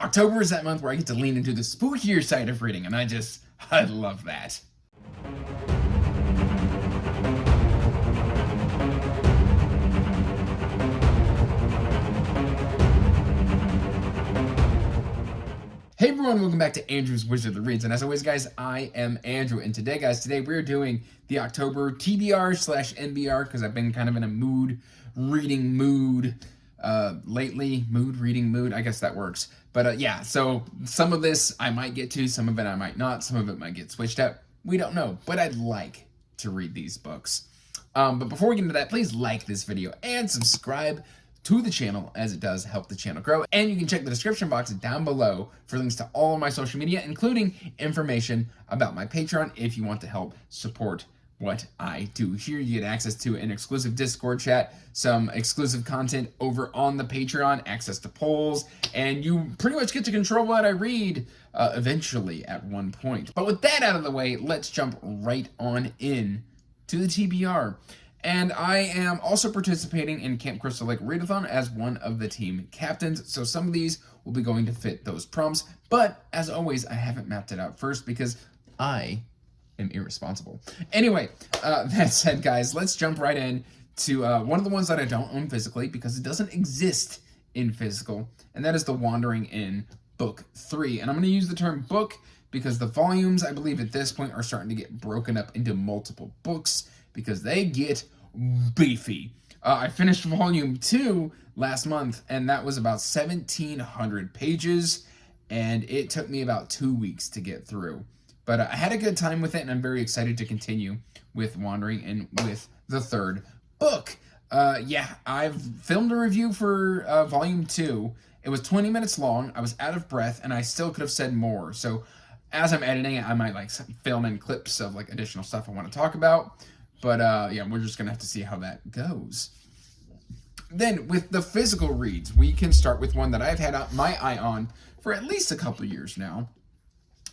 October is that month where I get to lean into the spookier side of reading, and I love that. Hey everyone, welcome back to Andrew's Wizard that Reads, and as always guys, I am Andrew, and today we're doing the October TBR/NBR, because I've been kind of in a reading mood lately. Reading mood, I guess that works. But yeah, so some of this I might get to, some of it I might not, some of it might get switched out. We don't know, but I'd like to read these books. But before we get into that, please like this video and subscribe to the channel, as it does help the channel grow. And you can check the description box down below for links to all of my social media, including information about my Patreon if you want to help support what I do. Here you get access to an exclusive Discord chat, some exclusive content over on the Patreon, access to polls, and you pretty much get to control what I read eventually at one point. But with that out of the way, let's jump right on in to the TBR. And I am also participating in Camp Crystal Lake Readathon as one of the team captains, so some of these will be going to fit those prompts, but as always, I haven't mapped it out first because I am irresponsible. Anyway, that said, guys, let's jump right in to one of the ones that I don't own physically because it doesn't exist in physical, and that is The Wandering Inn, Book 3. And I'm going to use the term book because the volumes, I believe, at this point are starting to get broken up into multiple books because they get beefy. I finished volume 2 last month, and that was about 1,700 pages, and it took me about 2 weeks to get through. But I had a good time with it, and I'm very excited to continue with Wandering and with the third book. Yeah, I've filmed a review for volume 2. It was 20 minutes long. I was out of breath, and I still could have said more. So as I'm editing it, I might like film in clips of like additional stuff I want to talk about. But yeah, we're just going to have to see how that goes. Then, with the physical reads, we can start with one that I've had my eye on for at least a couple years now.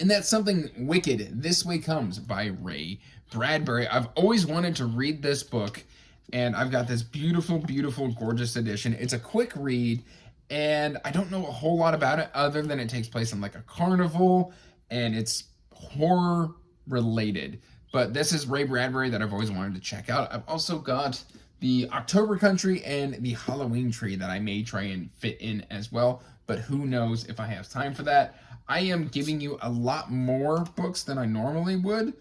And that's Something Wicked, This Way Comes by Ray Bradbury. I've always wanted to read this book, and I've got this beautiful, beautiful, gorgeous edition. It's a quick read, and I don't know a whole lot about it other than it takes place in like a carnival, and it's horror related. But this is Ray Bradbury that I've always wanted to check out. I've also got the October Country and the Halloween Tree that I may try and fit in as well, but who knows if I have time for that. I am giving you a lot more books than I normally would,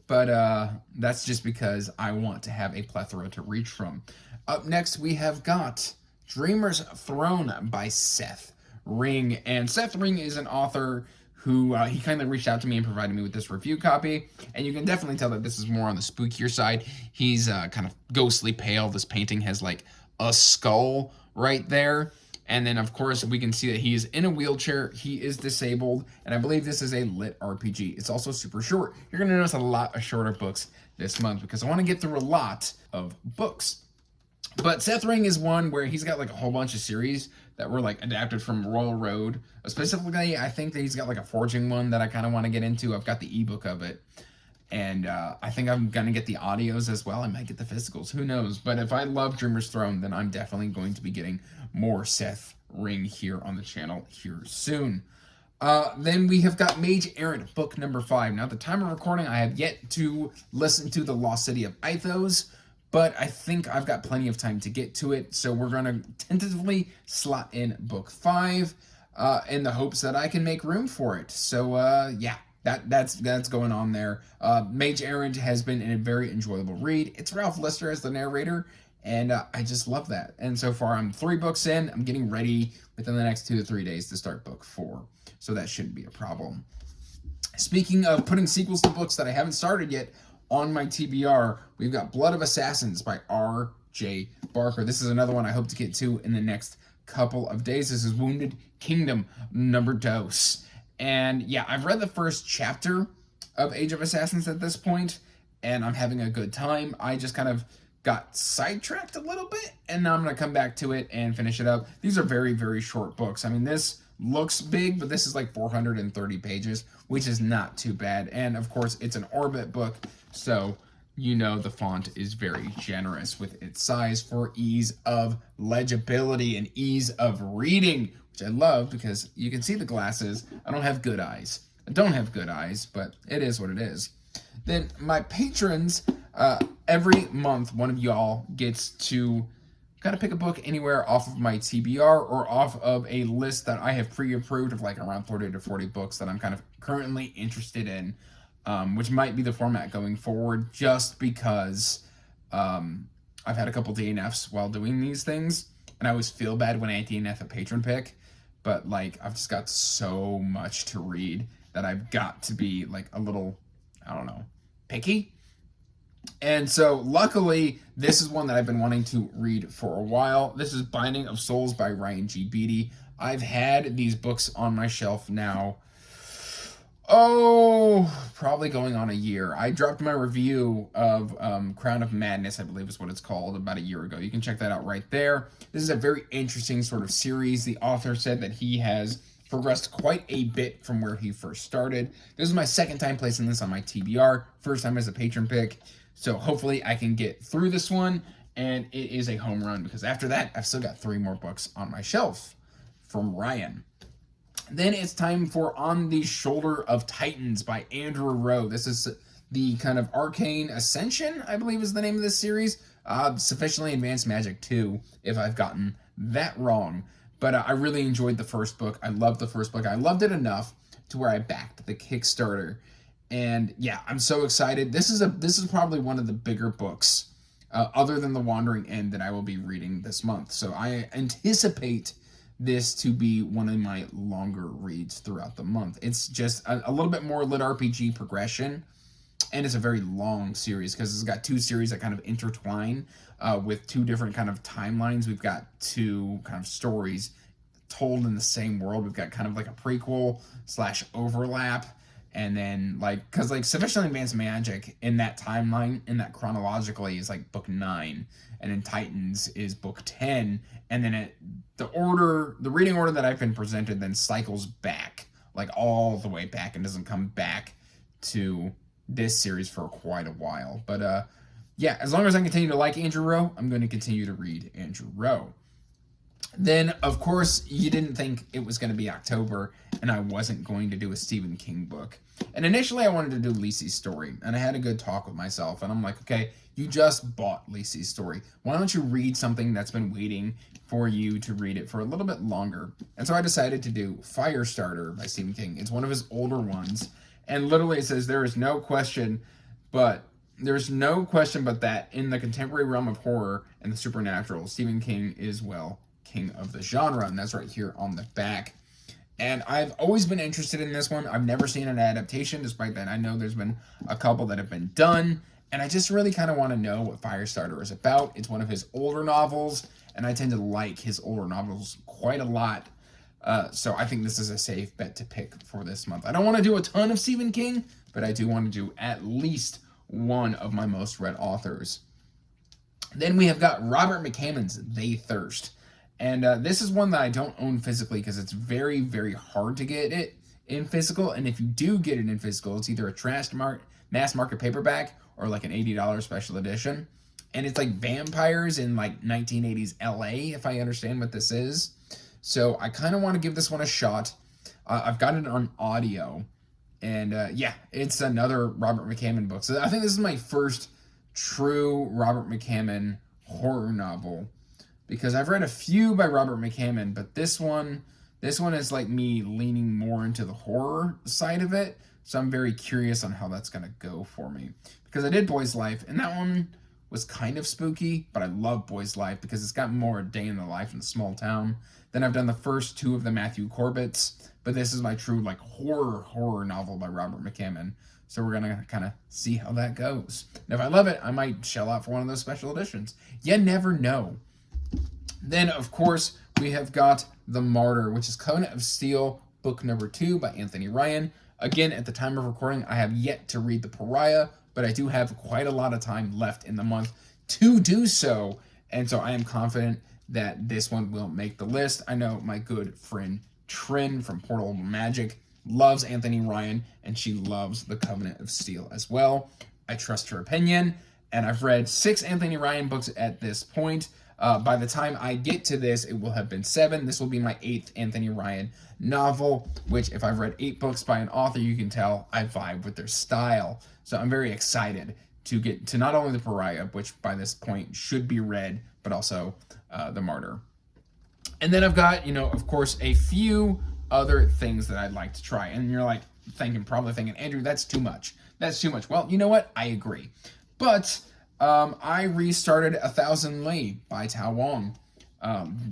but that's just because I want to have a plethora to reach from. Up next, we have got Dreamer's Throne by Seth Ring, and Seth Ring is an author who he kindly reached out to me and provided me with this review copy, and you can definitely tell that this is more on the spookier side. He's kind of ghostly pale. This painting has like a skull right there, and then of course we can see that he is in a wheelchair. He is disabled, and I believe this is a lit RPG. It's also super short. You're going to notice a lot of shorter books this month because I want to get through a lot of books. But Seth Ring is one where he's got like a whole bunch of series that were like adapted from Royal Road. Specifically, I think that he's got like a forging one that I kind of want to get into. I've got the ebook of it, and I think I'm going to get the audios as well. I might get the physicals, who knows? But if I love Dreamer's Throne, then I'm definitely going to be getting more Seth Ring here on the channel here soon. Then we have got Mage Aaron, book number 5. Now, at the time of recording, I have yet to listen to The Lost City of Ithos, but I think I've got plenty of time to get to it, so we're going to tentatively slot in book 5 in the hopes that I can make room for it. So, yeah, that's going on there. Mage Aaron has been a very enjoyable read. It's Ralph Lister as the narrator, and I just love that. And so far, I'm 3 books in. I'm getting ready within the next 2 to 3 days to start book 4, so that shouldn't be a problem. Speaking of putting sequels to books that I haven't started yet, on my TBR, we've got Blood of Assassins by R.J. Barker. This is another one I hope to get to in the next couple of days. This is Wounded Kingdom number dos. And yeah, I've read the first chapter of Age of Assassins at this point, and I'm having a good time. I just kind of got sidetracked a little bit, and now I'm going to come back to it and finish it up. These are very, very short books. I mean, this looks big, but this is like 430 pages, which is not too bad. And of course, it's an Orbit book, so you know the font is very generous with its size for ease of legibility and ease of reading, which I love because you can see the glasses. I don't have good eyes. I don't have good eyes, but it is what it is. Then my patrons, every month, one of y'all gets to kind of pick a book anywhere off of my TBR or off of a list that I have pre-approved of like around 30 to 40 books that I'm kind of currently interested in, which might be the format going forward just because I've had a couple DNFs while doing these things, and I always feel bad when I DNF a patron pick, but like I've just got so much to read that I've got to be like a little, I don't know, picky. And so luckily, this is one that I've been wanting to read for a while. This is Binding of Souls by G Beatty. I've had these books on my shelf now, probably going on a year. I dropped my review of Crown of Madness, I believe is what it's called, about a year ago. You can check that out right there. This is a very interesting sort of series. The author said that he has progressed quite a bit from where he first started. This is my second time placing this on my TBR, first time as a patron pick. So hopefully I can get through this one, and it is a home run, because after that, I've still got 3 more books on my shelf from Ryan. Then it's time for On the Shoulder of Titans by Andrew Rowe. This is the kind of Arcane Ascension, I believe is the name of this series. Sufficiently Advanced Magic 2, if I've gotten that wrong. But I really enjoyed the first book. I loved the first book. I loved it enough to where I backed the Kickstarter. And yeah, I'm so excited. This is probably one of the bigger books, other than The Wandering End, that I will be reading this month. So I anticipate this to be one of my longer reads throughout the month. It's just a little bit more lit RPG progression, and it's a very long series because it's got 2 series that kind of intertwine with 2 different kind of timelines. We've got 2 kind of stories told in the same world. We've got kind of like a prequel / overlap. And then, like, because, like, Sufficiently Advanced Magic in that timeline, in that chronologically, is, like, book 9. And then Titans is book 10. And then the reading order that I've been presented then cycles back, like, all the way back, and doesn't come back to this series for quite a while. But, yeah, as long as I continue to like Andrew Rowe, I'm going to continue to read Andrew Rowe. Then, of course, you didn't think it was going to be October and I wasn't going to do a Stephen King book. And initially I wanted to do Lisey's Story, and I had a good talk with myself, and I'm like, okay, you just bought Lisey's Story. Why don't you read something that's been waiting for you to read it for a little bit longer? And so I decided to do Firestarter by Stephen King. It's one of his older ones, and literally it says, there's no question but that in the contemporary realm of horror and the supernatural, Stephen King is, well, king of the genre, and that's right here on the back. And I've always been interested in this one. I've never seen an adaptation, despite that I know there's been a couple that have been done, and I just really kind of want to know what Firestarter is about. It's one of his older novels, and I tend to like his older novels quite a lot, so I think this is a safe bet to pick for this month. I don't want to do a ton of Stephen King, but I do want to do at least one of my most read authors. Then we have got Robert McCammon's They Thirst. And this is one that I don't own physically because it's very, very hard to get it in physical. And if you do get it in physical, it's either a mass market paperback or like an $80 special edition. And it's like vampires in like 1980s LA, if I understand what this is. So I kind of want to give this one a shot. I've got it on audio. And yeah, it's another Robert McCammon book. So I think this is my first true Robert McCammon horror novel, because I've read a few by Robert McCammon, but this one is like me leaning more into the horror side of it. So I'm very curious on how that's going to go for me, because I did Boy's Life, and that one was kind of spooky, but I love Boy's Life because it's got more day in the life in a small town. Then I've done the first 2 of the Matthew Corbett's, but this is my true like horror novel by Robert McCammon. So we're going to kind of see how that goes. And if I love it, I might shell out for one of those special editions. You never know. Then, of course, we have got The Martyr, which is Covenant of Steel, book number 2 by Anthony Ryan. Again, at the time of recording, I have yet to read The Pariah, but I do have quite a lot of time left in the month to do so. And so I am confident that this one will make the list. I know my good friend Trin from Portable Magic loves Anthony Ryan, and she loves The Covenant of Steel as well. I trust her opinion, and I've read 6 Anthony Ryan books at this point. By the time I get to this, it will have been 7. This will be my 8th Anthony Ryan novel, which if I've read 8 books by an author, you can tell I vibe with their style. So I'm very excited to get to not only The Pariah, which by this point should be read, but also The Martyr. And then I've got, of course, a few other things that I'd like to try. And you're like probably thinking, Andrew, that's too much. That's too much. Well, you know what? I agree. But I restarted 1,000 Li by Tao Wong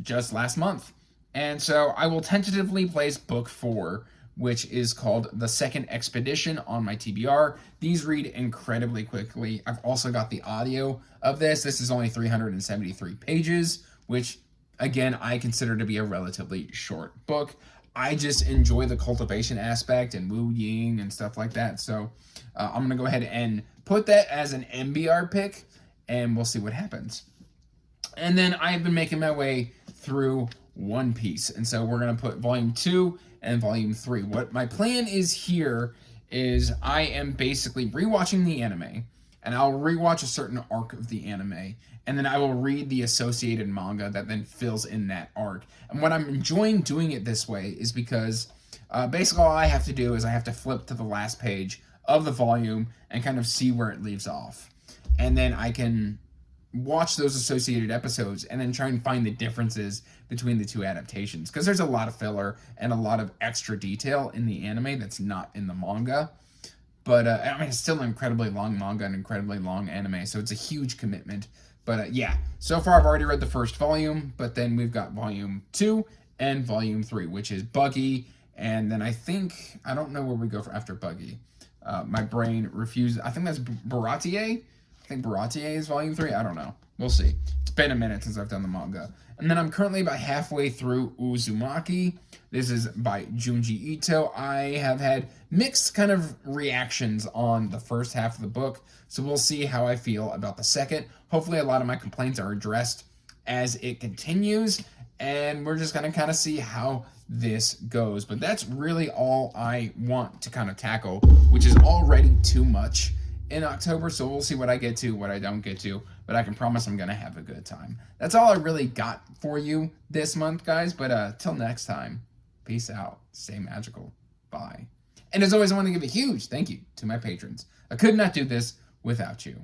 just last month. And so I will tentatively place book 4, which is called The Second Expedition, on my TBR. These read incredibly quickly. I've also got the audio of this. This is only 373 pages, which, again, I consider to be a relatively short book. I just enjoy the cultivation aspect and Wu Ying and stuff like that. So I'm going to go ahead and put that as an MBR pick, and we'll see what happens. And then I've been making my way through One Piece. And so we're going to put Volume 2 and Volume 3. What my plan is here is I am basically rewatching the anime, and I'll rewatch a certain arc of the anime, and then I will read the associated manga that then fills in that arc. And what I'm enjoying doing it this way is because basically all I have to do is I have to flip to the last page of the volume and kind of see where it leaves off. And then I can watch those associated episodes and then try and find the differences between the two adaptations, because there's a lot of filler and a lot of extra detail in the anime that's not in the manga. But it's still an incredibly long manga and incredibly long anime, so it's a huge commitment. But yeah, so far I've already read the first volume, but then we've got Volume 2 and Volume 3, which is Buggy, and then I don't know where we go after Buggy. My brain refuses. I think that's Baratier. I think Baratier is Volume 3. I don't know. We'll see. It's been a minute since I've done the manga. And then I'm currently about halfway through Uzumaki. This is by Junji Ito. I have had mixed kind of reactions on the first half of the book, so we'll see how I feel about the second. Hopefully a lot of my complaints are addressed as it continues, and we're just going to kind of see how this goes. But that's really all I want to kind of tackle, which is already too much in October, so we'll see what I get to, what I don't get to, but I can promise I'm going to have a good time. That's all I really got for you this month, guys, but till next time, peace out, stay magical, bye. And as always, I want to give a huge thank you to my patrons. I could not do this without you.